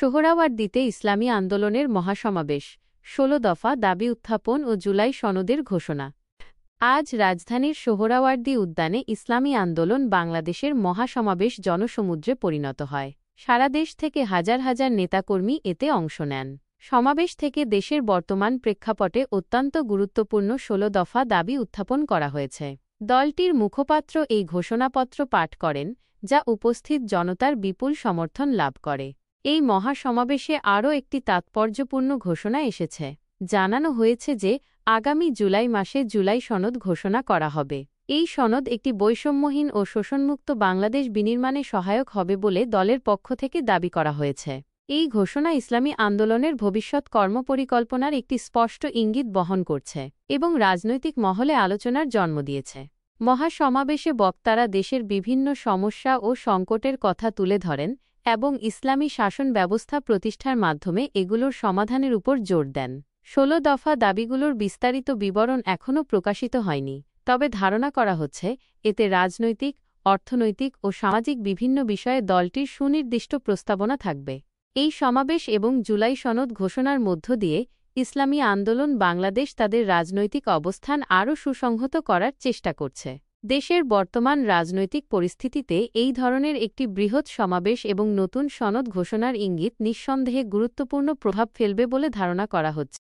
সোহরাওয়ার্দীতে ইসলামী আন্দোলনের মহাসমাবেশ, ১৬ দফা দাবি উত্থাপন ও জুলাই সনদের ঘোষণা। আজ রাজধানীর সোহরাওয়ার্দী উদ্যানে ইসলামী আন্দোলন বাংলাদেশের মহাসমাবেশ জনসমুদ্রে পরিণত হয়। সারা দেশ থেকে হাজার হাজার নেতাকর্মী এতে অংশ নেন। সমাবেশ থেকে দেশের বর্তমান প্রেক্ষাপটে অত্যন্ত গুরুত্বপূর্ণ ১৬ দফা দাবি উত্থাপন করা হয়েছে। দলটির মুখপাত্র এই ঘোষণাপত্র পাঠ করেন, যা উপস্থিত জনতার বিপুল সমর্থন লাভ করে। এই মহাসমাবেশে আরও একটি তাৎপর্যপূর্ণ ঘোষণা এসেছে। জানানো হয়েছে যে আগামী জুলাই মাসে জুলাই সনদ ঘোষণা করা হবে। এই সনদ একটি বৈষম্যহীন ও শোষণমুক্ত বাংলাদেশ বিনির্মাণে সহায়ক হবে বলে দলের পক্ষ থেকে দাবি করা হয়েছে। এই ঘোষণা ইসলামী আন্দোলনের ভবিষ্যৎ কর্মপরিকল্পনার একটি স্পষ্ট ইঙ্গিত বহন করছে এবং রাজনৈতিক মহলে আলোচনার জন্ম দিয়েছে। মহাসমাবেশে বক্তারা দেশের বিভিন্ন সমস্যা ও সংকটের কথা তুলে ধরেন এবং ইসলামী শাসন ব্যবস্থা প্রতিষ্ঠার মাধ্যমে এগুলোর সমাধানের উপর জোর দেন। ১৬ দফা দাবিগুলোর বিস্তারিত বিবরণ এখনও প্রকাশিত হয়নি, তবে ধারণা করা হচ্ছে এতে রাজনৈতিক, অর্থনৈতিক ও সামাজিক বিভিন্ন বিষয়ে দলটির সুনির্দিষ্ট প্রস্তাবনা থাকবে। এই সমাবেশ এবং জুলাই সনদ ঘোষণার মধ্য দিয়ে ইসলামী আন্দোলন বাংলাদেশ তাদের রাজনৈতিক অবস্থান আরও সুসংহত করার চেষ্টা করছে। দেশের বর্তমান রাজনৈতিক পরিস্থিতিতে এই ধরনের একটি বৃহৎ সমাবেশ এবং নতুন সনদ ঘোষণার ইঙ্গিত নিঃসন্দেহে গুরুত্বপূর্ণ প্রভাব ফেলবে বলে ধারণা করা হচ্ছে।